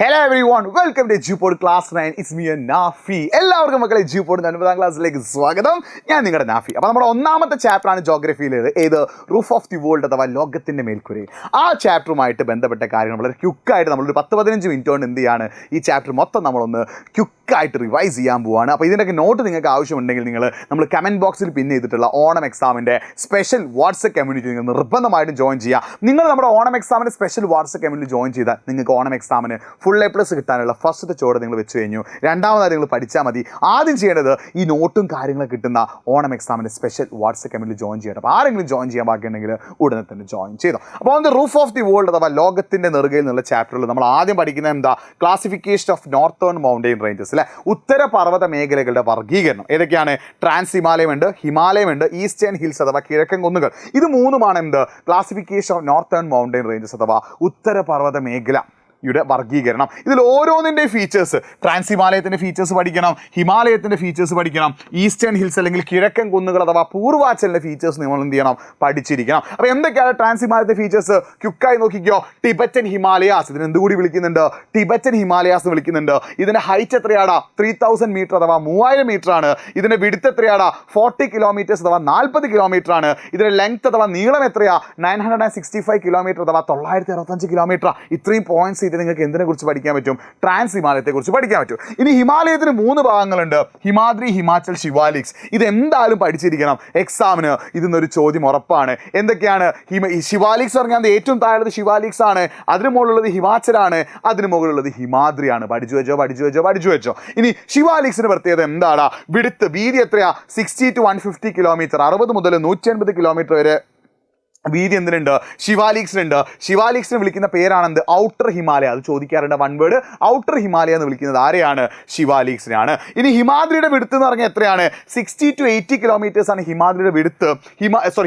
Hello everyone, welcome to Jupod Class 9. It's me and Nafi. എല്ലാവർക്കും മക്കളെ ജൂപോഡിന്റെ 9ാം ക്ലാസ്സിലേക്ക് സ്വാഗതം. ഞാൻ നിങ്ങളുടെ നാഫി. അപ്പോൾ നമ്മുടെ ഒന്നാമത്തെ ചാപ്റ്ററാണ് ജോഗ്രഫിയിലേത് ഏത് റൂഫ് ഓഫ് ദി വേൾഡ് അഥവാ ലോകത്തിന്റെ മേൽക്കൂരയിൽ. ആ ചാപ്റ്ററുമായിട്ട് ബന്ധപ്പെട്ട കാര്യങ്ങൾ വളരെ ക്വിക്കായിട്ട് നമ്മളൊരു 10-15 മിനിറ്റ് കൊണ്ട് എന്ത് ചെയ്യാണ് ഈ ചാപ്റ്റർ മൊത്തം നമ്മളൊന്ന് ക്വിക്കായിട്ട് റിവൈസ് ചെയ്യാൻ പോവുകയാണ്. അപ്പോൾ ഇതിൻ്റെയൊക്കെ നോട്ട് നിങ്ങൾക്ക് ആവശ്യമുണ്ടെങ്കിൽ നമ്മൾ കമൻറ്റ് ബോക്സിൽ പിൻ ചെയ്തിട്ടുള്ള ഓണം എക്സാമിൻ്റെ സ്പെഷ്യൽ വാട്സ്ആപ്പ് കമ്മ്യൂണിറ്റി നിങ്ങൾ നിർബന്ധമായിട്ടും ജോയിൻ ചെയ്യുക. നിങ്ങൾ നമ്മുടെ ഓണം എക്സാമിൻ്റെ സ്പെഷ്യൽ വാട്സ്ആപ്പ് കമ്മ്യൂണിറ്റി ജോയിൻ ചെയ്താൽ നിങ്ങൾക്ക് ഓണം എക്സാമിന് ഫുൾ A+ കിട്ടാനുള്ള ഫസ്റ്റത്തെ ചോട് നിങ്ങൾ വെച്ച് കഴിഞ്ഞു. രണ്ടാമതായി നിങ്ങൾ പഠിച്ചാൽ മതി. ആദ്യം ചെയ്യേണ്ടത് ഈ നോട്ടും കാര്യങ്ങളും കിട്ടുന്ന ഓണം എക്സാമിൻ്റെ സ്പെഷ്യൽ വാട്സ്ആപ്പ് കമ്മ്യൂണിറ്റി ജോയിൻ ചെയ്യണം. അപ്പോൾ ആരെങ്കിലും ജോയിൻ ചെയ്യാൻ ബാക്കിയുണ്ടെങ്കിൽ ഉടനെ തന്നെ ജോയിൻ ചെയ്തോ. അപ്പോൾ on the roof of the world അഥവാ ലോകത്തിൻ്റെ നെറുകയിൽ നിന്നുള്ള ചാപ്റ്ററിൽ നമ്മൾ ആദ്യം പഠിക്കുന്നത് എന്താ? Classification of northern mountain ranges അല്ലെ, ഉത്തരപർവ്വത മേഖലകളുടെ വർഗീകരണം. ഏതൊക്കെയാണ്? ട്രാൻസ് ഹിമാലയമുണ്ട്, ഹിമാലയമുണ്ട്, ഈസ്റ്റേൺ ഹിൽസ് അഥവാ കിഴക്കൻ കുന്നുകൾ. ഇത് മൂന്നുമാണ് എന്ത്? Classification of northern mountain ranges അഥവാ ഉത്തരപർവ്വത മേഖല യുടെ വർഗീകരണം. ഇതിൽ ഓരോന്നിൻ്റെ ഫീച്ചേഴ്സ്, ട്രാൻസ് ഹിമാലയത്തിൻ്റെ ഫീച്ചേഴ്സ് പഠിക്കണം, ഹിമാലയത്തിൻ്റെ ഫീച്ചേഴ്സ് പഠിക്കണം, ഈസ്റ്റേൺ ഹിൽസ് അല്ലെങ്കിൽ കിഴക്കൻ കുന്നുകൾ അഥവാ പൂർവാച്ചലിൻ്റെ ഫീച്ചേഴ്സ് നിങ്ങൾ എന്ത് ചെയ്യണം? പഠിച്ചിരിക്കണം. അപ്പോൾ എന്തൊക്കെയാണ് ട്രാൻസ് ഹിമാലയത്തിൻ്റെ ഫീച്ചേഴ്സ്? ക്യുക്കായി നോക്കിക്കോ. ടിബറ്റൻ ഹിമാലയാസ്, ഇതിന് എന്തുകൂടി വിളിക്കുന്നുണ്ട്? ടിബറ്റൻ ഹിമാലയാസ് എന്ന് വിളിക്കുന്നുണ്ട്. ഇതിൻ്റെ ഹൈറ്റ് എത്രയാടാ? 3000 മീറ്റർ അഥവാ 3000 മീറ്റർ ആണ്. ഇതിൻ്റെ വിഡ്ത്ത് എത്രയാടാ? 40 കിലോമീറ്റേഴ്സ് അഥവാ 40 കിലോമീറ്റർ ആണ്. ഇതിൻ്റെ ലെങ്ത് അഥവാ നീളം എത്രയാ? 965 കിലോമീറ്റർ അഥവാ 965 കിലോമീറ്റർ. ഇത്രയും പോയിന്റ്സ് നിങ്ങൾക്ക് എന്തിനെ കുറിച്ച് പഠിക്കാൻ പറ്റും? ട്രാൻസ് ഹിമാലയത്തെ കുറിച്ച് പഠിക്കാൻ പറ്റും. ഇനി ഹിമാലയത്തിന് 3 ഭാഗങ്ങളുണ്ട്: ഹിമാദ്രി, ഹിമാചൽ, ശിവാലിക്സ്. ഇത് എന്തായാലും പഠിച്ചിരിക്കണം. എക്സാമിന് ഇതിന്നൊരു ചോദ്യം ഉറപ്പാണ്. എന്തൊക്കെയാണ്? ശിവാലിക്സ് പറഞ്ഞാൽ ഏറ്റവും താഴെയുള്ളത് ശിവാലിക്സ് ആണ്, അതിന് മുകളിലുള്ളത് ഹിമാചലാണ്, അതിന് മുകളിലുള്ളത് ഹിമാദ്രിയാണ്. പഠിച്ചു വെച്ചോ. ഇനി ശിവാലിക്സിന്റെ പ്രത്യേകത എന്താണ്? വിഡ്ത്ത്, വീതി എത്രയാ? 60 to 150 കിലോമീറ്റർ, 60 മുതൽ 180 കിലോമീറ്റർ വരെ വീതി എന്തിനുണ്ട്? ശിവാലിക്സിനുണ്ട്. ശിവാലിക്സിന് വിളിക്കുന്ന പേരാണെന്ത്? ഔട്ടർ ഹിമാലയ. അത് ചോദിക്കാറുണ്ട്, വൺ വേർഡ്. ഔട്ടർ ഹിമാലയ എന്ന് വിളിക്കുന്നത് ആരെയാണ്? ശിവാലിക്സിനാണ്. ഇനി ഹിമാദ്രിയുടെ വിഡ്ത്ത് എന്ന് പറഞ്ഞാൽ എത്രയാണ്? 60 to 80 കിലോമീറ്റേഴ്സ് ആണ് ഹിമാദ്രിയുടെ വിഡ്ത്ത്.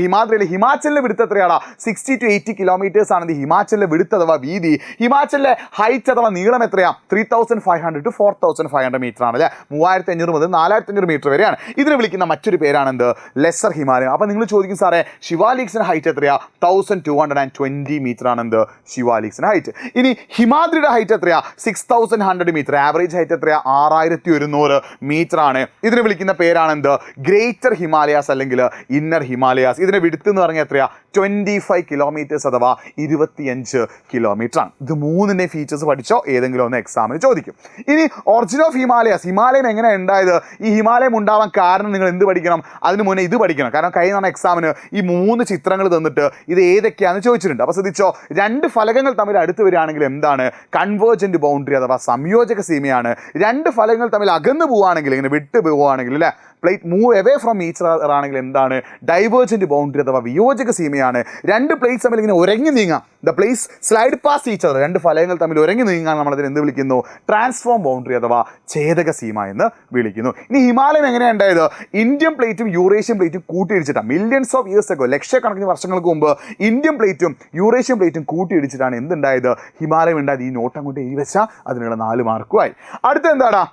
ഹിമാദ്രിയിലെ ഹിമാചലിലെ വിഡ്ത്ത് എത്രയാണ്? 60 to 80 കിലോമീറ്റേഴ്സ് ആണ് ഹിമാചലിലെ വിഡ്ത്ത് അഥവാ വീതി. ഹിമാചലിലെ ഹൈറ്റ് അഥവാ നീളം എത്രയാണ്? 3500 to 4500 മീറ്റർ ആണ് അല്ലേ. 3500 മുതൽ 4500 മീറ്റർ വരെയാണ്. ഇതിനെ വിളിക്കുന്ന മറ്റൊരു പേരാണെന്ത്? ലെസർ ഹിമാലയം. അപ്പോൾ നിങ്ങൾ ചോദിക്കും, സാറേ ശിവാലിക്സിന്റെ ഹൈറ്റ് എത്രയാണ്? 1220 മീറ്റർ ആണ് എന്ത്? ശിവാലിക്സിന്റെ ഹൈറ്റ്. ഇനി ഹിമാദ്രിയുടെ ഹൈറ്റ് എത്രയാ? 6100 മീറ്റർ. ആവറേജ് ഹൈറ്റ് എത്രയാ? 6100 മീറ്റർ ആണ്. ഇതിനെ വിളിക്കുന്ന പേരാണ് എന്ത്? ഗ്രേറ്റർ ഹിമാലയാസ് അല്ലെങ്കിൽ ഇന്നർ ഹിമാലയാസ്. ഇതിന്റെ വിഡ്ത്ത് എന്ന് പറഞ്ഞാൽ എത്രയാ? 25 കിലോമീറ്റേഴ്സ് അഥവാ 25 കിലോമീറ്റർ ആണ്. ഇത് മൂന്നിന്റെ ഫീച്ചേഴ്സ് പഠിച്ചോ, ഏതെങ്കിലും ഒന്ന് എക്സാമിന് ചോദിക്കും. ഇനി ഒറിജിൻ ഓഫ് ഹിമാലയാസ്, ഹിമാലയം എങ്ങനെ ഉണ്ടായത്? ഈ ഹിമാലയം ഉണ്ടാവാൻ കാരണം നിങ്ങൾ എന്ത് പഠിക്കണം? അതിന് മുന്നേ ഇത് പഠിക്കണം. കാരണം കഴിഞ്ഞ എക്സാമിന് ഈ 3 ചിത്രങ്ങൾ തന്നിട്ട് ഇത് ഏതൊക്കെയാണെന്ന് ചോദിച്ചിട്ടുണ്ട്. അപ്പോൾ ശ്രദ്ധിച്ചോ, 2 ഫലകങ്ങൾ തമ്മിൽ അടുത്ത് വരികയാണെങ്കിൽ എന്താണ്? കൺവേർജന്റ് ബൗണ്ടറി അഥവാ സംയോജക സീമയാണ്. 2 ഫലകങ്ങൾ തമ്മിൽ അകന്നു പോവുകയാണെങ്കിൽ, ഇങ്ങനെ വിട്ടു പോവുകയാണെങ്കിൽ അല്ലേ, plate move away from each other ആണെങ്കിൽ എന്താണ്? ഡൈവേർജന്റ് ബൗണ്ടറി അഥവാ വിയോജക സീമയാണ്. 2 പ്ലേറ്റ്സ് തമ്മിൽ ഇങ്ങനെ ഉരങ്ങി നീങ്ങാം, the place slide pass each other. 2 ഫലകങ്ങൾ തമ്മിൽ ഉരങ്ങി നീങ്ങാൻ നമ്മളതിന് എന്ത് വിളിക്കുന്നു? ട്രാൻസ്ഫോം ബൗണ്ടറി അഥവാ ഛേദക സീമ എന്ന് വിളിക്കുന്നു. ഇനി ഹിമാലയം എങ്ങനെയാണ് ഉണ്ടായത്? ഇന്ത്യൻ പ്ലേറ്റും യൂറേഷ്യൻ പ്ലേറ്റും കൂട്ടിയിടിച്ചിട്ടാണ്. മില്യൺസ് ഓഫ് ഇയേഴ്സ് ഒക്കെ, ലക്ഷക്കണക്കിന് വർഷങ്ങൾക്ക് മുമ്പ് ഇന്ത്യൻ പ്ലേറ്റും യൂറേഷ്യൻ പ്ലേറ്റും കൂട്ടിയിടിച്ചിട്ടാണ് എന്തുണ്ടായത്? ഹിമാലയം ഉണ്ടായത്. ഈ നോട്ട് അങ്ങോട്ട് എഴുതി വെച്ചാൽ അതിനുള്ള 4 മാർക്കുമായി. അടുത്ത എന്താടാ?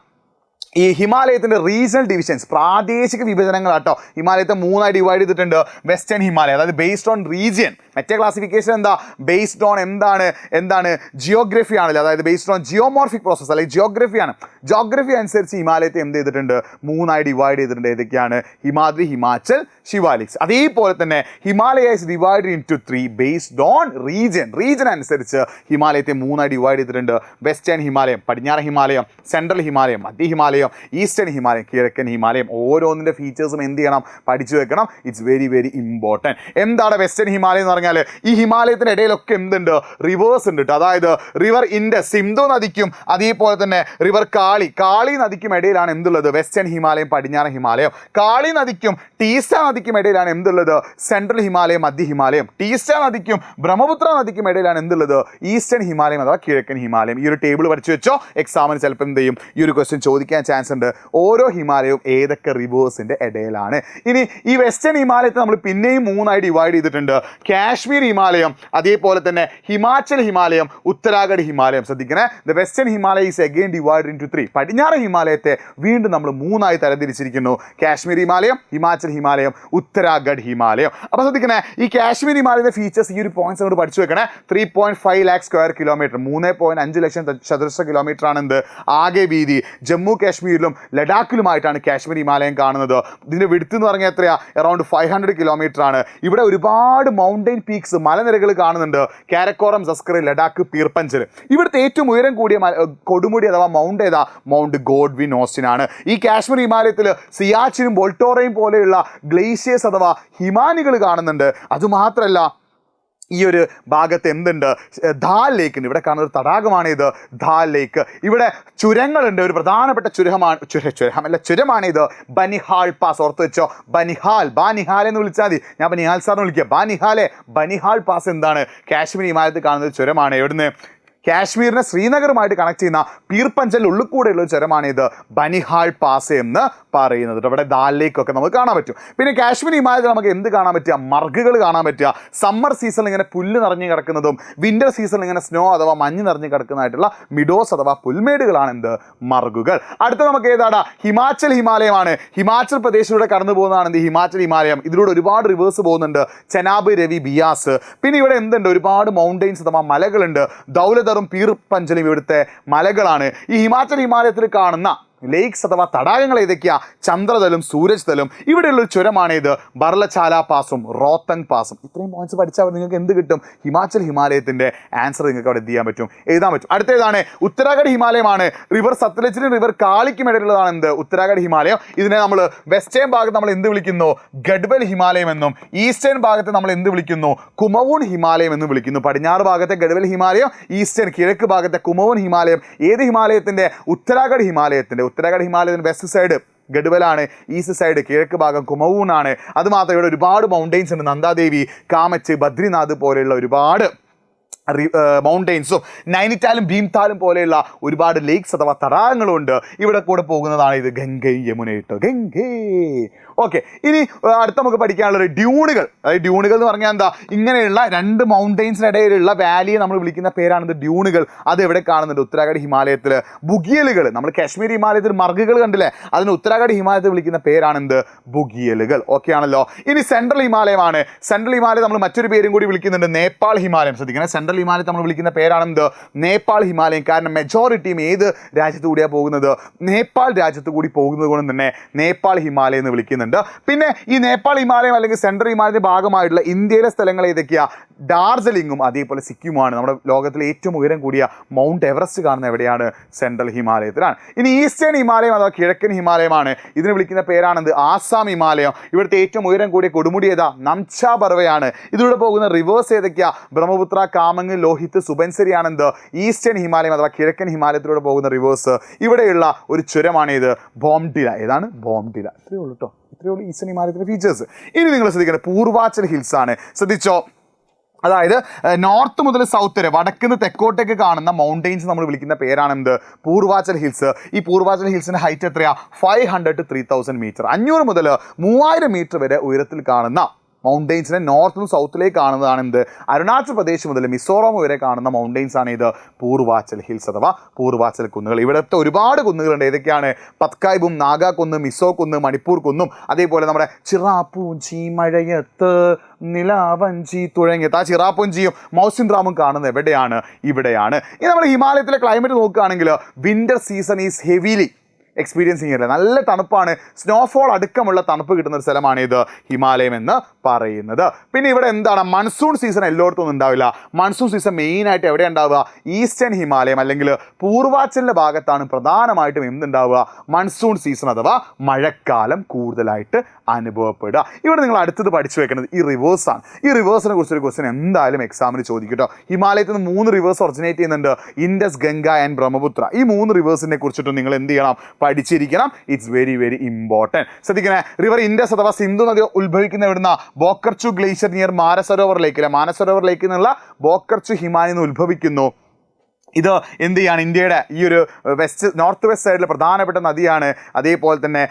ഈ ഹിമാലയത്തിൻ്റെ റീജിയണൽ ഡിവിഷൻസ്, പ്രാദേശിക വിഭജനങ്ങളാട്ടോ. ഹിമാലയത്തെ 3ആയി ഡിവൈഡ് ചെയ്തിട്ടുണ്ട്. വെസ്റ്റേൺ ഹിമാലയ, അതായത് ബേസ്ഡ് ഓൺ റീജിയൻ. മറ്റേ ക്ലാസിഫിക്കേഷൻ എന്താ? ബേസ്ഡ് ഓൺ എന്താണ് ജിയോഗ്രഫി ആണല്ലോ, അതായത് ബേസ്ഡ് ഓൺ ജിയോമോർഫിക് പ്രോസസ് അല്ലെങ്കിൽ ജിയോഗ്രഫിയാണ്. ജിയോഗ്രഫി അനുസരിച്ച് ഹിമാലയത്തെ എന്ത് ചെയ്തിട്ടുണ്ട്? 3ആയി ഡിവൈഡ് ചെയ്തിട്ടുണ്ട്. ഏതൊക്കെയാണ്? ഹിമാദ്രി, ഹിമാചൽ, ശിവാലിക്സ്. അതേപോലെ തന്നെ Himalaya is divided into 3 based on region അനുസരിച്ച് ഹിമാലയത്തെ 3ആയി ഡിവൈഡ് ചെയ്തിട്ടുണ്ട്. വെസ്റ്റേൺ ഹിമാലയം, പടിഞ്ഞാറൻ ഹിമാലയം, സെൻട്രൽ ഹിമാലയം, മധ്യ ഹിമാലയം, ഈസ്റ്റേൺ ഹിമാലയം, കിഴക്കൻ ഹിമാലയം. ഓരോന്നിൻ്റെ ഫീച്ചേഴ്സും എന്ത് ചെയ്യണം? പഠിച്ചു വെക്കണം. It's very very important. എന്താണ് വെസ്റ്റേൺ ഹിമാലയം എന്ന് പറഞ്ഞാൽ? ഈ ഹിമാലയത്തിൻ്റെ ഇടയിലൊക്കെ എന്തുണ്ട്? റിവേഴ്സ് ഉണ്ട്. അതായത് റിവർ ഇൻഡസ്, സിന്ധു നദിക്കും അതേപോലെ തന്നെ റിവർ കാളി നദിക്കും ഇടയിലാണ് എന്തുള്ളത്? വെസ്റ്റേൺ ഹിമാലയം, പടിഞ്ഞാറൻ ഹിമാലയം. കാളി നദിക്കും ടീസ്റ്റ നദിക്കും ഇടയിലാണ് എന്തുള്ളത്? സെൻട്രൽ ഹിമാലയം, മധ്യ ഹിമാലയം. ടീസ്റ്റ നദിക്കും ബ്രഹ്മപുത്ര നദിക്കും ഇടയിലാണ് എന്തുള്ളത്? ഈസ്റ്റേൺ ഹിമാലയം അഥവാ കിഴക്കൻ ഹിമാലയം. ഈ ഒരു ടേബിൾ പഠിച്ചു വെച്ചോ. എക്സാമിന് ചിലപ്പോൾ എന്ത് ചെയ്യും? ഈ ഒരു ക്വസ്റ്റ്യൻ ചോദിക്കാൻ ചാൻസ് ഉണ്ട്. ഓരോ ഹിമാലയവും ഏതൊക്കെ റിവേഴ്സിൻ്റെ ഇടയിലാണ്. ഇനി ഈ വെസ്റ്റേൺ ഹിമാലയത്തെ നമ്മൾ പിന്നെയും 3ആയി ഡിവൈഡ് ചെയ്തിട്ടുണ്ട്. കാശ്മീർ ഹിമാലയം, അതേപോലെ തന്നെ ഹിമാചൽ ഹിമാലയം, ഉത്തരാഖണ്ഡ് ഹിമാലയം. ശ്രദ്ധിക്കണേ, the western Himalaya is again divide into 3. പടിഞ്ഞാറ് ഹിമാലയത്തെ വീണ്ടും നമ്മൾ 3ആയി തരംതിരിച്ചിരിക്കുന്നു. കാശ്മീർ ഹിമാലയം, ഹിമാചൽ ഹിമാലയം, ഉത്തരാഖണ്ഡ് ഹിമാലയം. അപ്പോൾ ശ്രദ്ധിക്കണേ, ഈ കാശ്മീർ ഹിമാലയത്തിന്റെ ഫീച്ചേഴ്സ് ഈ ഒരു പോയിന്റ്സ് അങ്ങോട്ട് പഠിച്ചു വെക്കണേ. 3.5 lakh സ്ക്വയർ കിലോമീറ്റർ, 3.5 ലക്ഷം ചതുരശ്ര കിലോമീറ്റർ ആണ് എന്ത് ആകെ വീതി. ജമ്മു കാശ്മീരിലും ലഡാക്കിലുമായിട്ടാണ് കാശ്മീർ ഹിമാലയം കാണുന്നത്. ഇതിന്റെ വിഡ്ത്ത് എന്ന് പറഞ്ഞാൽ എത്രയാ? അറൌണ്ട് 500 കിലോമീറ്റർ ആണ്. ഇവിടെ ഒരുപാട് മൗണ്ടൈൻ പീക്സ്, മലനിരകൾ കാണുന്നുണ്ട്. കാരക്കോറം, സസ്കർ, ലഡാക്ക്, പീർപ്പഞ്ചൽ. ഇവിടുത്തെ ഏറ്റവും ഉയരം കൂടിയ കൊടുമുടി അഥവാ മൗണ്ട് ഏതാ? മൗണ്ട് ഗോഡ്വിൻ ഓസ്റ്റിൻ ആണ്. ഈ കാശ്മീർ ഹിമാലയത്തിൽ സിയാച്ചിനും ബോൾട്ടോറയും പോലെയുള്ള ഗ്ലേഷ്യേഴ്സ് അഥവാ ഹിമാനികൾ കാണുന്നുണ്ട്. അതുമാത്രമല്ല ഈ ഒരു ഭാഗത്ത് എന്തുണ്ട്? ധാൽ ലേക്ക് ഉണ്ട്. ഇവിടെ കാണുന്ന ഒരു തടാകമാണ് ഇത്, ധാൽ ലേക്ക്. ഇവിടെ ചുരങ്ങളുണ്ട്. ഒരു പ്രധാനപ്പെട്ട ചുരമാണ് ഇത്, ബനിഹാൾ പാസ്. ഓർത്ത് വെച്ചോ, ബാനിഹാൽ എന്ന് വിളിച്ചാൽ മതി. ഞാൻ ബനിഹാൽ സാറിന് വിളിക്കുക. ബനിഹാൾ പാസ് എന്താണ്? കാശ്മീർ ഹിമാലയത്തിൽ കാണുന്ന ഒരു ചുരമാണ്. എവിടുന്ന്? കാശ്മീരിനെ ശ്രീനഗറുമായിട്ട് കണക്ട് ചെയ്യുന്ന പീർപ്പഞ്ചലിൻ്റെ ഉള്ളിൽ കൂടെയുള്ള ഒരു ചുരമാണ് ഇത് ബനിഹാൾ പാസ് എന്ന് പറയുന്നത്. ഇവിടെ ദാൽ ലേക്കൊക്കെ നമുക്ക് കാണാൻ പറ്റും. പിന്നെ കാശ്മീർ ഹിമാലയത്തിൽ നമുക്ക് എന്ത് കാണാൻ പറ്റുക? മർഗുകൾ കാണാൻ പറ്റുക. സമ്മർ സീസണിൽ ഇങ്ങനെ പുല്ല് നിറഞ്ഞു കിടക്കുന്നതും വിൻ്റർ സീസണിൽ ഇങ്ങനെ സ്നോ അഥവാ മഞ്ഞ് നിറഞ്ഞു കിടക്കുന്നതായിട്ടുള്ള മിഡോസ് അഥവാ പുൽമേടുകളാണ് എന്ത്? മർഗുകൾ. അടുത്ത നമുക്ക് ഏതാടാ? ഹിമാചൽ ഹിമാലയമാണ്. ഹിമാചൽ പ്രദേശിലൂടെ കടന്നു പോകുന്നതാണ് എന്ത്? ഹിമാചൽ ഹിമാലയം. ഇതിലൂടെ ഒരുപാട് റിവേഴ്സ് പോകുന്നുണ്ട്. ചെനാബ്, രവി, ബിയാസ്. പിന്നെ ഇവിടെ എന്തുണ്ട്? ഒരുപാട് മൗണ്ടെയിൻസ് അഥവാ മലകളുണ്ട്. ദൗലതറും പീർപ്പഞ്ചലും ഇവിടുത്തെ മലകളാണ്. ഈ ഹിമാചൽ ഹിമാലയത്തിൽ കാണുന്ന ലേക്സ് അഥവാ തടാകങ്ങൾ ഏതൊക്കെയാ? ചന്ദ്രതലും സൂരജ് തലും. ഇവിടെയുള്ളൊരു ചുരമാണ് ഇത് ബർലചാല പാസും റോത്തങ് പാസും. ഇത്രയും പോയിന്റ്സ് പഠിച്ചാൽ നിങ്ങൾക്ക് എന്ത് കിട്ടും? ഹിമാചൽ ഹിമാലയത്തിന്റെ ആൻസർ നിങ്ങൾക്ക് അവിടെ എഴുതാൻ പറ്റും. അടുത്തേതാണ്? ഉത്തരാഖണ്ഡ് ഹിമാലയമാണ്. റിവർ സത്ലജിനും റിവർ കാളിക്കും ഇടയിലുള്ളതാണ് എന്ത്? ഉത്തരാഖണ്ഡ് ഹിമാലയം. ഇതിനെ നമ്മൾ വെസ്റ്റേൺ ഭാഗത്ത് നമ്മൾ എന്ത് വിളിക്കുന്നു? ഗഡ്വൽ ഹിമാലയം എന്നും ഈസ്റ്റേൺ ഭാഗത്ത് നമ്മൾ എന്ത് വിളിക്കുന്നു? കുമവൂൺ ഹിമാലയം എന്നും വിളിക്കുന്നു. പടിഞ്ഞാറ് ഭാഗത്തെ ഗഡ്വൽ ഹിമാലയം, ഈസ്റ്റേൺ കിഴക്ക് ഭാഗത്തെ കുമവൂൺ ഹിമാലയം. ഏത് ഹിമാലയത്തിന്റെ? ഉത്തരാഖണ്ഡ് ഹിമാലയത്തിന്റെ. ഉത്തരാഖണ്ഡ് ഹിമാലയത്തിന്റെ വെസ്റ്റ് സൈഡ് ഗഡ്വലാണ്, ഈസ്റ്റ് സൈഡ് കിഴക്ക് ഭാഗം കുമവൂണാണ്. അതുമാത്രം ഇവിടെ ഒരുപാട് മൗണ്ടെയിൻസ് ഉണ്ട്. നന്ദാദേവി, കാമച്ച്, ബദ്രിനാഥ് പോലെയുള്ള ഒരുപാട് മൗണ്ടെയിൻസും നൈനിറ്റാലും ഭീംതാലും പോലെയുള്ള ഒരുപാട് ലേക്സ് അഥവാ തടാകങ്ങളും ഉണ്ട്. ഇവിടെ കൂടെ പോകുന്നതാണ് ഇത് ഗംഗൈ യമുനയിട്ട് ഗംഗേ. ഓക്കെ, ഇനി അടുത്ത നമുക്ക് പഠിക്കാനുള്ളത് ഡ്യൂണുകൾ. അതായത് ഡ്യൂണുകൾ എന്ന് പറഞ്ഞാൽ എന്താ? ഇങ്ങനെയുള്ള രണ്ട് മൗണ്ടെയിൻസിനിടയിലുള്ള വാലിയെ നമ്മൾ വിളിക്കുന്ന പേരാണിത് ഡ്യൂണുകൾ. അത് എവിടെ കാണുന്നുണ്ട്? ഉത്തരാഖണ്ഡ് ഹിമാലയത്തിൽ. ബുഗിയലുകൾ, നമ്മൾ കാശ്മീർ ഹിമാലയത്തിൽ മർഗുകൾ കണ്ടില്ലേ? അതിന് ഉത്തരാഖണ്ഡ് ഹിമാലയത്തിൽ വിളിക്കുന്ന പേരാണെന്ത്? ബുഗിയലുകൾ. ഓക്കെ ആണല്ലോ. ഇനി സെൻട്രൽ ഹിമാലയമാണ്. സെൻട്രൽ ഹിമാലയം നമ്മൾ മറ്റൊരു പേരും കൂടി വിളിക്കുന്നുണ്ട്, നേപ്പാൾ ഹിമാലയം. ശ്രദ്ധിക്കണം, സെൻട്രൽ ഹിമാലയത്തെ നമ്മൾ വിളിക്കുന്ന പേരാണെന്ത്? നേപ്പാൾ ഹിമാലയം. കാരണം മെജോറിറ്റിയും ഏത് രാജ്യത്തു കൂടിയാണ് പോകുന്നത്? നേപ്പാൾ രാജ്യത്ത് കൂടി പോകുന്നത് കൊണ്ട് തന്നെ നേപ്പാൾ ഹിമാലയം എന്ന് വിളിക്കുന്നുണ്ട്. പിന്നെ ഈ നേപ്പാൾ ഹിമാലയം അല്ലെങ്കിൽ സെൻട്രൽ ഹിമാലയത്തിന്റെ ഭാഗമായിട്ടുള്ള ഇന്ത്യയിലെ സ്ഥലങ്ങൾ ഏതൊക്കെയാ? ഡാർജിലിംഗും അതേപോലെ സിക്കിമുമാണ്. നമ്മുടെ ലോകത്തിലെ ഏറ്റവും ഉയരം കൂടിയ മൗണ്ട് എവറസ്റ്റ് കാണുന്ന എവിടെയാണ്? സെൻട്രൽ ഹിമാലയത്തിലാണ്. ഇനി ഈസ്റ്റേൺ ഹിമാലയം അഥവാ കിഴക്കൻ ഹിമാലയമാണ്. ഇതിന് വിളിക്കുന്ന പേരാണെന്ത്? ആസാം ഹിമാലയം. ഇവിടുത്തെ ഏറ്റവും ഉയരം കൂടിയ കൊടുമുടി ഏതാ? നംചാ പർവ്വതമാണ്. ഇതിലൂടെ പോകുന്ന റിവേഴ്സ് ഏതൊക്കെയാ? ബ്രഹ്മപുത്ര, കാമങ്, ലോഹിത്, സുബൻസരിയാണെന്ത്? ഈസ്റ്റേൺ ഹിമാലയം അഥവാ കിഴക്കൻ ഹിമാലയത്തിലൂടെ പോകുന്ന റിവേഴ്സ്. ഇവിടെയുള്ള ഒരു ചുരമാണ് ഇത് ബോംഡില. ഏതാണ്? ബോംഡില. ഇത്രയേ ഉള്ളൂ കേട്ടോ. ഇത്രയേ ഉള്ളൂ ഈസ്റ്റേൺ ഹിമാലയത്തിൻ്റെ ഫീച്ചേഴ്സ്. ഇനി നിങ്ങൾ ശ്രദ്ധിക്കേണ്ടത് പൂർവാച്ചൽ ഹിൽസ് ആണ്. ശ്രദ്ധിച്ചോ, അതായത് നോർത്ത് മുതൽ സൗത്ത് വരെ വടക്കുന്ന് തെക്കോട്ടേക്ക് കാണുന്ന മൗണ്ടെയിൻസ് നമ്മൾ വിളിക്കുന്ന പേരാണെന്ത്? പൂർവാച്ചൽ ഹിൽസ്. ഈ പൂർവാച്ചൽ ഹിൽസിന്റെ ഹൈറ്റ് എത്രയാ? 500 to 3000 മീറ്റർ. 500 മുതൽ 3000 മീറ്റർ വരെ ഉയരത്തിൽ കാണുന്ന മൗണ്ടെയിൻസിനെ നോർത്ത് നിന്ന് സൗത്തിലേക്ക് കാണുന്നതാണ് എന്ത്? അരുണാചൽ പ്രദേശ് മുതൽ മിസോറാം വരെ കാണുന്ന മൗണ്ടെയിൻസ് ആണ് ഇത് പൂർവാച്ചൽ ഹിൽസ് അഥവാ പൂർവാച്ചൽ കുന്നുകൾ. ഇവിടുത്തെ ഒരുപാട് കുന്നുകളുണ്ട്. ഏതൊക്കെയാണ്? പത്കായ്ബും, നാഗാ കുന്ന്, മിസോ കുന്ന്, മണിപ്പൂർ കുന്നും, അതേപോലെ നമ്മുടെ ചിറാപ്പൂഞ്ചി, മഴയത്ത് നിലാവഞ്ചി തുടങ്ങിയത്. ആ ചിറാപ്പൂഞ്ചിയും മൗസിൻറാമും കാണുന്നത് എവിടെയാണ്? ഇവിടെയാണ്. ഇനി നമ്മൾ ഹിമാലയത്തിലെ ക്ലൈമറ്റ് നോക്കുകയാണെങ്കിൽ winter season is heavily experiencing അല്ല, നല്ല തണുപ്പാണ്. സ്നോഫോൾ അടുക്കമുള്ള തണുപ്പ് കിട്ടുന്ന ഒരു സ്ഥലമാണ് ഇത് ഹിമാലയം എന്ന് പറയുന്നത്. പിന്നെ ഇവിടെ എന്താണ്? മൺസൂൺ സീസൺ എല്ലായിടത്തും ഒന്നും ഉണ്ടാവില്ല. മൺസൂൺ സീസൺ മെയിനായിട്ട് എവിടെ ഉണ്ടാവുക? ഈസ്റ്റേൺ ഹിമാലയം അല്ലെങ്കിൽ പൂർവാച്ചലിൻ്റെ ഭാഗത്താണ് പ്രധാനമായിട്ടും എന്തുണ്ടാവുക? മൺസൂൺ സീസൺ അഥവാ മഴക്കാലം കൂടുതലായിട്ട് അനുഭവപ്പെടുക. ഇവിടെ നിങ്ങൾ അടുത്തത് പഠിച്ചു വെക്കുന്നത് ഈ റിവേഴ്സാണ്. ഈ റിവേഴ്സിനെ കുറിച്ചൊരു ക്വസ്റ്റ്യൻ എന്തായാലും എക്സാമിന് ചോദിക്കും കേട്ടോ. ഹിമാലയത്തിൽ നിന്ന് 3 റിവേഴ്സ് ഒറിജിനേറ്റ് ചെയ്യുന്നുണ്ട്, ഇൻഡസ്, ഗംഗ ആൻഡ് ബ്രഹ്മപുത്ര. ഈ 3 റിവേഴ്സിനെ കുറിച്ചിട്ട് നിങ്ങൾ എന്ത് ചെയ്യണം? പഠിച്ചിരിക്കണം. It's very very important. ശ്രദ്ധിക്കണേ, റിവർ ഇൻഡസ് അഥവാ സിന്ധു നദി ഉത്ഭവിക്കുന്ന എവിടുന്ന? ബോക്കർച്ചു ഗ്ലേഷ്യർ നിയർ മാനസരോവർ ലേക്കിലെ. മാനസരോവർ ലേക്കിൽ നിന്നുള്ള ബോക്കർച്ചു ഹിമാനിൽ നിന്ന് ഉത്ഭവിക്കുന്നു. ഇത് എന്ത് ചെയ്യാണ്, ഇന്ത്യയുടെ ഈ ഒരു നോർത്ത് വെസ്റ്റ് സൈഡിലെ പ്രധാനപ്പെട്ട നദിയാണ്. അതേപോലെ തന്നെ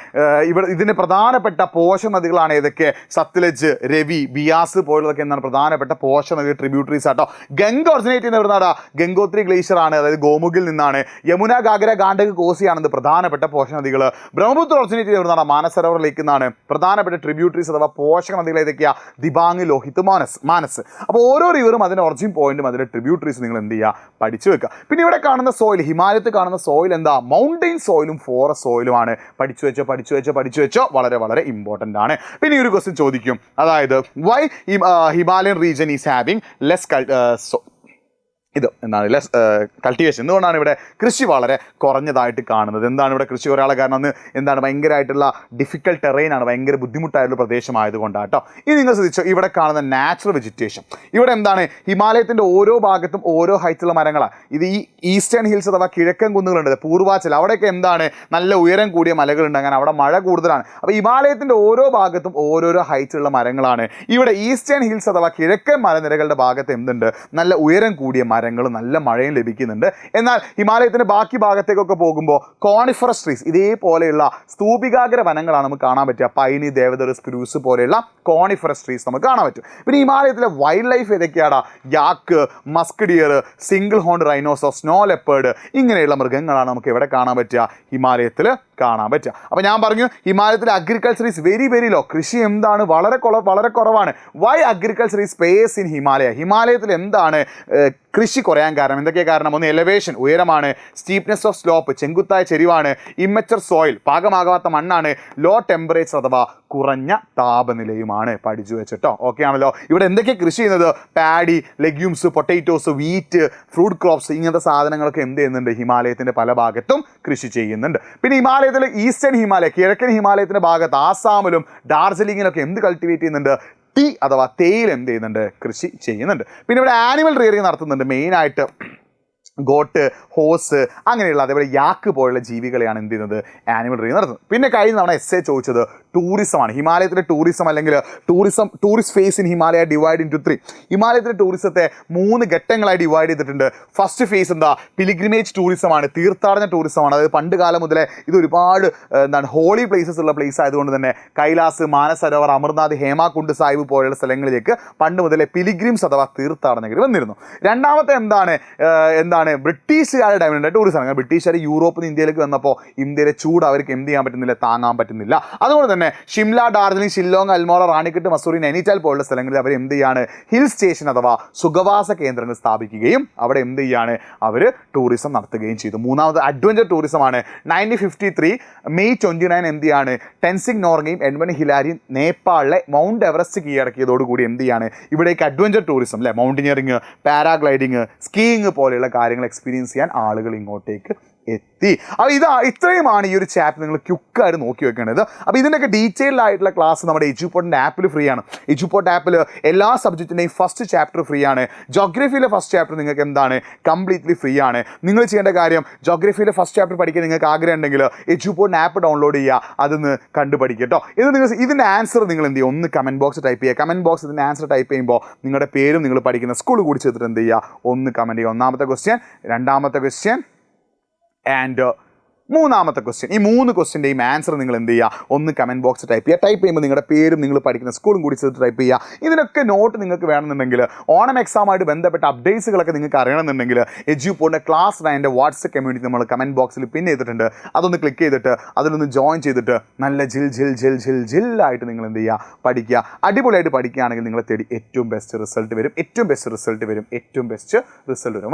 ഇതിന് പ്രധാനപ്പെട്ട പോഷക നദികളാണ് ഏതൊക്കെ? സത്ലജ്, രവി, ബിയാസ് പോലുള്ളതൊക്കെ എന്താണ് പ്രധാനപ്പെട്ട പോഷക നദി ട്രിബ്യൂട്ടറീസ് ആട്ടോ. ഗംഗ ഒറിജിനേറ്റ് ചെയ്യുന്ന എവിടുന്നാണ്? ഗംഗോത്രി ഗ്ലേഷ്യർ ആണ്, അതായത് ഗോമുഖിൽ നിന്നാണ്. യമുന, ഗാഗ്ര, ഗാണ്ഡക്, കോസിയാണെന്ന് പ്രധാനപ്പെട്ട പോഷക നദികൾ. ബ്രഹ്മപുത്ര ഒറിജിനേറ്റ് ചെയ്യുന്ന എവിടുന്നാണ്? മാനസരോവർ ലേക്ക് നിന്നാണ്. പ്രധാനപ്പെട്ട ട്രിബ്യൂട്ടറീസ് അഥവാ പോഷക നദികൾ ഏതൊക്കെയാണ്? ദിബാങ്, ലോഹിത്, മാനസ്. അപ്പോൾ ഓരോ റിവറും അതിൻ്റെ ഒറിജിൻ പോയിന്റും അതിൻ്റെ ട്രിബ്യൂട്ടറീസ് നിങ്ങൾ എന്ത് ചെയ്യുക? പഠിച്ചു വെക്കുക. പിന്നെ ഇവിടെ കാണുന്ന സോയിൽ, ഹിമാലയത്തിൽ കാണുന്ന സോയിൽ എന്താ? മൗണ്ടെയിൻ സോയിലും ഫോറസ്റ്റ് സോയിലുമാണ്. പഠിച്ചു വെച്ചോ, വളരെ വളരെ ഇമ്പോർട്ടൻ്റ് ആണ്. പിന്നെ ഈ ഒരു ക്വസ്റ്റ്യൻ ചോദിക്കും, അതായത് why Himalayan region is having less ഇത് എന്താണ് ലെസ് കൾട്ടിവേഷൻ, എന്തുകൊണ്ടാണ് ഇവിടെ കൃഷി വളരെ കുറഞ്ഞതായിട്ട് കാണുന്നത്? എന്താണ് ഇവിടെ കൃഷി കുറയാനുള്ള കാരണം? എന്താണ് ഭയങ്കരമായിട്ടുള്ള ഡിഫിക്കൽട്ട് ടെറൈനാണ്, ഭയങ്കര ബുദ്ധിമുട്ടായിട്ടുള്ള പ്രദേശമായതുകൊണ്ടാണ് കേട്ടോ. ഇനി നിങ്ങൾ ശ്രദ്ധിച്ചോ, ഇവിടെ കാണുന്ന നാച്ചുറൽ വെജിറ്റേഷൻ, ഇവിടെ എന്താണ്? ഹിമാലയത്തിൻ്റെ ഓരോ ഭാഗത്തും ഓരോ ഹൈറ്റുള്ള മരങ്ങളാണ്. ഇത് ഈ ഈസ്റ്റേൺ ഹിൽസ് അഥവാ കിഴക്കൻ കുന്നുകളുണ്ട്, പൂർവാച്ചൽ, അവിടെയൊക്കെ എന്താണ്? നല്ല ഉയരം കൂടിയ മലകളുണ്ട്, അങ്ങനെ അവിടെ മഴ കൂടുതലാണ്. അപ്പോൾ ഹിമാലയത്തിൻ്റെ ഓരോ ഭാഗത്തും ഓരോരോ ഹൈറ്റുള്ള മരങ്ങളാണ്. ഇവിടെ ഈസ്റ്റേൺ ഹിൽസ് അഥവാ കിഴക്കൻ മലനിരകളുടെ ഭാഗത്ത് എന്തുണ്ട്? നല്ല ഉയരം കൂടിയ നല്ല മഴയും ലഭിക്കുന്നുണ്ട്. എന്നാൽ ഹിമാലയത്തിന്റെ ബാക്കി ഭാഗത്തേക്കൊക്കെ പോകുമ്പോൾ കോണിഫറസ് ട്രീസ്, ഇതേപോലെയുള്ള സ്തൂപികാഗ്ര വനങ്ങളാണ് നമുക്ക് കാണാൻ പറ്റുക. പൈനി, ദേവദർ, സ്പ്രൂസ് പോലെയുള്ള കോണിഫറസ് ട്രീസ് നമുക്ക് കാണാൻ പറ്റും. പിന്നെ ഹിമാലയത്തിലെ വൈൽഡ് ലൈഫ് ഏതൊക്കെയാണ്? Yak, musk deer, single horn rhinoceros, snow leopard, ഇങ്ങനെയുള്ള മൃഗങ്ങളാണ് നമുക്ക് എവിടെ കാണാൻ പറ്റുക? ഹിമാലയത്തിൽ കാണാൻ പറ്റുക. അപ്പോൾ ഞാൻ പറഞ്ഞു ഹിമാലയത്തിലെ agriculture is very very low. കൃഷി എന്താണ്? വളരെ കുറവാണ്. Why agriculture is space in Himalaya? ഹിമാലയത്തിൽ എന്താണ് കൃഷി കുറയാൻ കാരണം? എന്തൊക്കെയാണ് കാരണം? ഒന്ന്, എലവേഷൻ, ഉയരമാണ്. സ്റ്റീപ്നെസ് ഓഫ് സ്ലോപ്പ്, ചെങ്കുത്തായ ചെരിവാണ്. ഇമ്മച്ചർ സോയിൽ, പാകമാകാത്ത മണ്ണാണ്. ലോ ടെമ്പറേച്ചർ അഥവാ കുറഞ്ഞ താപനിലയുമാണ്. പഠിച്ചു വെച്ചിട്ടോ. ഓക്കെ ആണല്ലോ. ഇവിടെ എന്തൊക്കെയാണ് കൃഷി ചെയ്യുന്നത്? Paddy, legumes, potatoes, wheat, fruit crops, ഇങ്ങനത്തെ സാധനങ്ങളൊക്കെ എന്ത് ചെയ്യുന്നുണ്ട്? ഹിമാലയത്തിൻ്റെ പല ഭാഗത്തും കൃഷി ചെയ്യുന്നുണ്ട്. പിന്നെ ഹിമാലയത്തിൽ ഈസ്റ്റേൺ ഹിമാലയ, കിഴക്കൻ ഹിമാലയത്തിൻ്റെ ഭാഗത്ത് ആസാമിലും ഡാർജിലിങ്ങിലൊക്കെ എന്ത് കൾട്ടിവേറ്റ് ചെയ്യുന്നുണ്ട്? ടീ അഥവാ തേയില എന്ത് ചെയ്യുന്നുണ്ട്? കൃഷി ചെയ്യുന്നുണ്ട്. പിന്നെ ഇവിടെ ആനിമൽ റിയറിങ് നടത്തുന്നുണ്ട്. മെയിനായിട്ട് ഗോട്ട്, ഹോസ്, അങ്ങനെയുള്ള അതേപോലെ യാക്ക് പോലുള്ള ജീവികളെയാണ് എന്ത് ചെയ്യുന്നത്? ആനിമൽ റിയറിങ് നടത്തുന്നത്. പിന്നെ കഴിഞ്ഞ തവണ എസ്സേ ചോദിച്ചത് ടൂറിസമാണ്. ഹിമാലയത്തിലെ ടൂറിസം അല്ലെങ്കിൽ tourist phase in Himalaya divide into 3. ഹിമാലയത്തിലെ ടൂറിസത്തെ 3 ഘട്ടങ്ങളായി ഡിവൈഡ് ചെയ്തിട്ടുണ്ട്. ഫസ്റ്റ് ഫേസ് എന്താ? പിലിഗ്രിമേജ് ടൂറിസമാണ്, തീർത്ഥാടന ടൂറിസമാണ്. അതായത് പണ്ട് കാലം മുതലേ ഇത് ഒരുപാട് ഹോളി പ്ലേസസ് ഉള്ള പ്ലേസ് ആയതുകൊണ്ട് തന്നെ കൈലാസ്, മാനസരോവർ, അമർനാഥ്, ഹേമാകുണ്ട് സാഹിബ് പോലുള്ള സ്ഥലങ്ങളിലേക്ക് പണ്ട് മുതലേ പിലിഗ്രിംസ് അഥവാ തീർത്ഥാടനങ്ങൾ വന്നിരുന്നു. രണ്ടാമത്തെ എന്താണ് ബ്രിട്ടീഷുകാരുടെ ടൈമിലുണ്ട് ടൂറിസം. അങ്ങനെ ബ്രിട്ടീഷുകാർ യൂറോപ്പിൽ നിന്ന് ഇന്ത്യയിലേക്ക് വന്നപ്പോൾ ഇന്ത്യയിലെ ചൂട് അവർക്ക് എന്ത് ചെയ്യാൻ പറ്റുന്നില്ല? താങ്ങാൻ പറ്റുന്നില്ല. അതുകൊണ്ട് തന്നെ ഷിംല, ഡാർജിലിംഗ്, ഷില്ലോങ്, അൽമോറ, റാണിക്കെട്ട്, മസൂറി, നൈനിറ്റാൽ പോലുള്ള സ്ഥലങ്ങളിൽ അവർ എന്ത് ചെയ്യാണ്? ഹിൽ സ്റ്റേഷൻ അഥവാ സുഖവാസ കേന്ദ്രങ്ങൾ സ്ഥാപിക്കുകയും അവിടെ എന്ത് ചെയ്യാണ്? അവർ ടൂറിസം നടത്തുകയും ചെയ്തു. മൂന്നാമത് അഡ്വഞ്ചർ ടൂറിസമാണ്. 1953 മെയ് 29 എന്ത് ചെയ്യാണ്? ടെൻസിംഗ് നോർഗയും എഡ്മണ്ട് ഹിലാരിയും നേപ്പാളിലെ മൗണ്ട് എവറസ്റ്റ് കീഴടക്കിയതോടുകൂടി എന്ത് ചെയ്യാണ്? ഇവിടേക്ക് അഡ്വഞ്ചർ ടൂറിസം, അല്ലെ, മൗണ്ടനിയറിങ്, പാരാഗ്ലൈഡിങ്, സ്കീയിങ് പോലെയുള്ള കാര്യങ്ങൾ എക്സ്പീരിയൻസ് ചെയ്യാൻ ആളുകൾ ഇങ്ങോട്ടേക്ക് എത്തി. അപ്പോൾ ഇത്രയുമാണ് ഈ ഒരു ചാപ്റ്റർ നിങ്ങൾ ക്യുക്കായിട്ട് നോക്കി വെക്കേണ്ടത്. അപ്പോൾ ഇതിൻ്റെയൊക്കെ ഡീറ്റെയിൽഡ് ആയിട്ടുള്ള ക്ലാസ് നമ്മുടെ എജ്യൂപോർട്ടിൻ്റെ ആപ്പിൽ ഫ്രീ ആണ്. എജ്യൂപോർട്ട് ആപ്പിൽ എല്ലാ സബ്ജക്റ്റിൻ്റെയും ഫസ്റ്റ് ചാപ്റ്റർ ഫ്രീ ആണ്. ജോഗ്രഫിയിലെ ഫസ്റ്റ് ചാപ്റ്റർ നിങ്ങൾക്ക് എന്താണ്? കംപ്ലീറ്റ്ലി ഫ്രീ ആണ്. നിങ്ങൾ ചെയ്യേണ്ട കാര്യം, ജോഗ്രഫിയിലെ ഫസ്റ്റ് ചാപ്റ്റർ പഠിക്കാൻ നിങ്ങൾക്ക് ആഗ്രഹം ഉണ്ടെങ്കിൽ എജ്യൂപോർട്ടിൻ്റെ ആപ്പ് ഡൗൺലോഡ് ചെയ്യുക, അതൊന്ന് കണ്ടുപഠിക്കുക കേട്ടോ. ഇതിൻ്റെ ആൻസർ നിങ്ങൾ എന്ത് ചെയ്യുക? ഒന്ന് കമൻറ്റ് ബോക്സ് ടൈപ്പ് ചെയ്യുക. കമൻറ്റ് ബോക്സ് ഇതിൻ്റെ ആൻസർ ടൈപ്പ് ചെയ്യുമ്പോൾ നിങ്ങളുടെ പേരും നിങ്ങൾ പഠിക്കുന്ന സ്കൂൾ കൂടി ചേർത്തിട്ട് എന്ത് ചെയ്യുക? ഒന്ന് കമൻറ്റ് ചെയ്യുക. ഒന്നാമത്തെ ക്വസ്റ്റ്യൻ, രണ്ടാമത്തെ ക്വസ്റ്റ്യൻ ആൻഡ് മൂന്നാമത്തെ ക്വസ്റ്റ്യൻ. ഈ 3 ക്വസ്റ്റ്യൻ്റെയും ആൻസർ നിങ്ങൾ എന്ത് ചെയ്യുക? ഒന്ന് കമൻറ്റ് ബോക്സ് ടൈപ്പ് ചെയ്യുക. ടൈപ്പ് ചെയ്യുമ്പോൾ നിങ്ങളുടെ പേരും നിങ്ങൾ പഠിക്കുന്ന സ്കൂളും കൂടി ചേർത്ത് ടൈപ്പ് ചെയ്യുക. ഇതിനൊക്കെ നോട്ട് നിങ്ങൾക്ക് വേണമെന്നുണ്ടെങ്കിൽ, ഓണം എക്സാമായിട്ട് ബന്ധപ്പെട്ട അപ്ഡേറ്റ്സുകളൊക്കെ നിങ്ങൾക്ക് അറിയണമെന്നുണ്ടെങ്കിൽ എജ്യൂപോർട്ടിൻ്റെ ക്ലാസ് 9 വാട്സപ്പ് കമ്മ്യൂണിറ്റി നമ്മൾ കമൻറ്റ് ബോക്സിൽ പിൻ ചെയ്തിട്ടുണ്ട്. അതൊന്ന് ക്ലിക്ക് ചെയ്തിട്ട് അതിലൊന്ന് ജോയിൻ ചെയ്തിട്ട് നല്ല ജില്ലായിട്ട് നിങ്ങൾ എന്ത് ചെയ്യുക? പഠിക്കുക. അടിപൊളിയായിട്ട് പഠിക്കുകയാണെങ്കിൽ നിങ്ങളെ തേടി ഏറ്റവും ബെസ്റ്റ് റിസൾട്ട് വരും.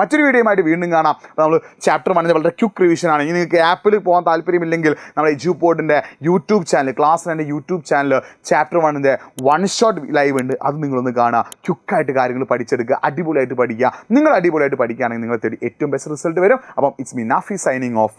മറ്റൊരു വീഡിയോയുമായിട്ട് വീണ്ടും കാണാം. നമ്മൾ ചാപ്റ്റർ 1 വളരെ ക്വിക്ക് റിവിഷനാണ്. ഇനി നിങ്ങൾക്ക് ആപ്പിൽ പോകാൻ താല്പര്യമില്ലെങ്കിൽ നമ്മുടെ എജ്യൂപോർട്ടിൻ്റെ YouTube channel, class 9 YouTube channel chapter 1 1 shot live ഉണ്ട്. അത് നിങ്ങളൊന്ന് കാണുക. ക്വിക്കായിട്ട് കാര്യങ്ങൾ പഠിച്ചെടുക്കുക. അടിപൊളിയായിട്ട് പഠിക്കുക. നിങ്ങൾ അടിപൊളിയായിട്ട് പഠിക്കുകയാണെങ്കിൽ നിങ്ങളെ തേടി ഏറ്റവും ബെസ്റ്റ് റിസൾട്ട് വരും. അപ്പം it's me Nafi signing off.